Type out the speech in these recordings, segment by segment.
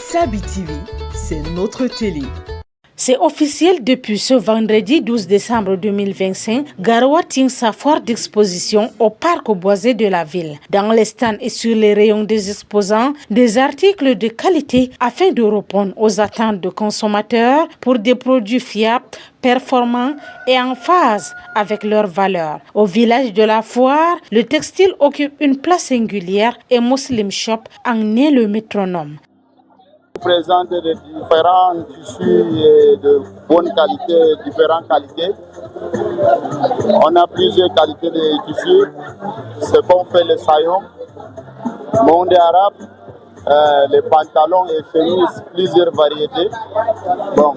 Sabi TV, c'est notre télé. C'est officiel depuis ce vendredi 12 décembre 2025. Garoua tient sa foire d'exposition au parc boisé de la ville. Dans les stands et sur les rayons des exposants, des articles de qualité afin de répondre aux attentes de consommateurs pour des produits fiables, performants et en phase avec leurs valeurs. Au village de la foire, le textile occupe une place singulière et Muslim Shop en est le métronome. Présente de différents tissus de bonne qualité, différentes qualités. On a plusieurs qualités de tissus. Ce qu'on fait le saillon, monde arabe, les pantalons et chemises, plusieurs variétés. Bon,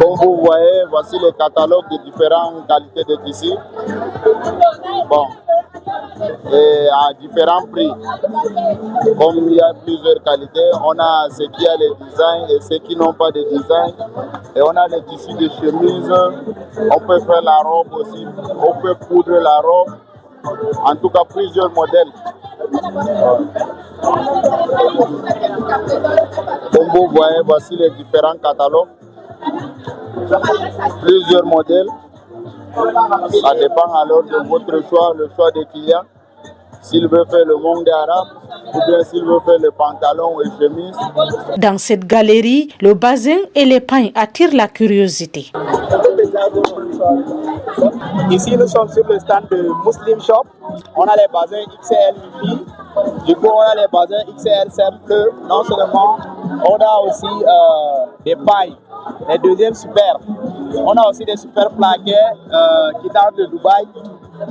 comme vous voyez, voici les catalogues de différentes qualités de tissus. Bon, et à différents prix. Comme il y a plusieurs qualités, on a ceux qui ont les designs et ceux qui n'ont pas de design. Et on a les tissus de chemise, on peut faire la robe aussi, on peut poudre la robe. En tout cas, plusieurs modèles. Comme vous voyez, voici les différents catalogues. Plusieurs modèles. Ça dépend alors de votre choix, le choix des clients. S'il veut faire le monde arabe ou bien s'il veut faire le pantalon et chemise. Dans cette galerie, le bazin et les pains attirent la curiosité. Ici, nous sommes sur le stand de Muslim Shop. On a les bazins XL filles. Du coup, on a les bazins XL simples. Non seulement, on a aussi des pailles, les deuxièmes super. On a aussi des super plaquets qui datent de Dubaï.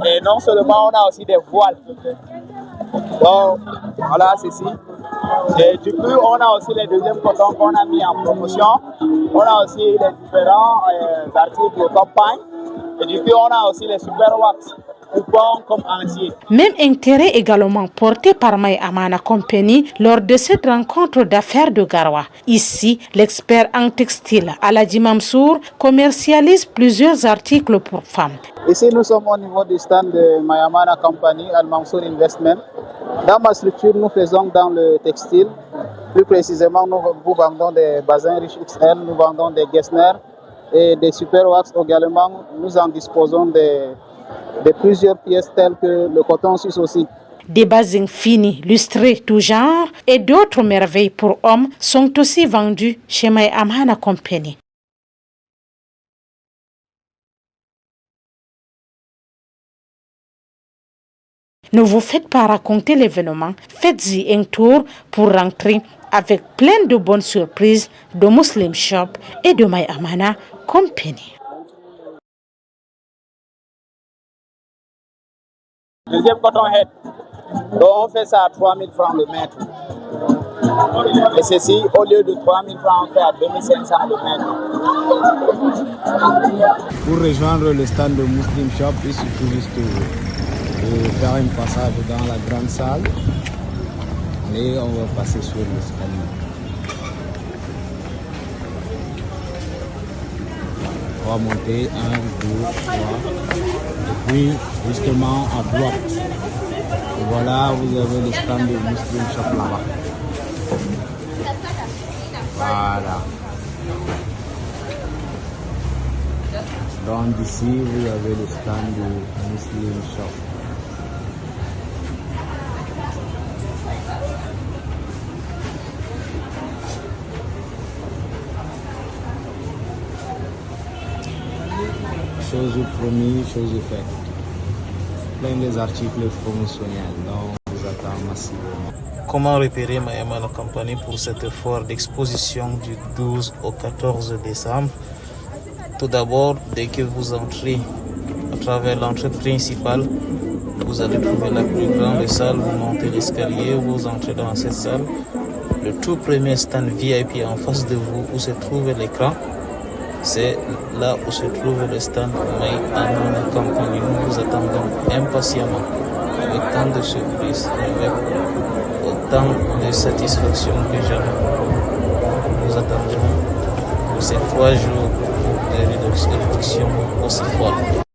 Et non seulement, on a aussi des voiles. Donc, voilà, ceci. Et du coup, on a aussi les deuxièmes cotons qu'on a mis en promotion. On a aussi les différents articles de campagne. Et du coup, on a aussi les super wax, coupons comme entier. Même intérêt également porté par My Amana Company lors de cette rencontre d'affaires de Garoua. Ici, l'expert en textile Aladji Mansour commercialise plusieurs articles pour femmes. Ici, nous sommes au niveau du stand de My Amana Company, Al Mansour Investment. Dans ma structure, nous faisons dans le textile. Plus précisément, nous vendons des bazins riches XL, nous vendons des Gessner et des super wax également. Nous en disposons de plusieurs pièces telles que le coton suisse aussi. Des bazins finis, lustrés, tout genre et d'autres merveilles pour hommes sont aussi vendus chez My Amana Company. Ne vous faites pas raconter l'événement, faites-y un tour pour rentrer avec plein de bonnes surprises de Muslim Shop et de My Amana Company. Deuxième coton head. Donc on fait ça à 3 000 francs le mètre. Et ceci, au lieu de 3 000 francs, on fait à 2 500 le mètre. Pour rejoindre le stand de Muslim Shop, il suffit juste de faire un passage dans la grande salle et on va passer sur l'escalier. On va monter 1, 2, 3 et puis justement à droite. Voilà, vous avez le stand de Muslim Shop là-bas. Voilà. Donc d'ici, vous avez le stand de Muslim Shop. Chose promis, chose faite. Plein des articles promotionnels, donc on vous attend massivement. Comment repérer My Amana Company pour cette foire d'exposition du 12 au 14 décembre? Tout d'abord, dès que vous entrez à travers l'entrée principale, vous allez trouver la plus grande salle, vous montez l'escalier, vous entrez dans cette salle. Le tout premier stand VIP en face de vous où se trouve l'écran, c'est là où se trouve le stand My Amana Company. Nous vous attendons impatiemment, avec tant de surprises, avec autant de satisfaction que jamais. Nous attendons pour ces 3 jours de réduction aussi forte.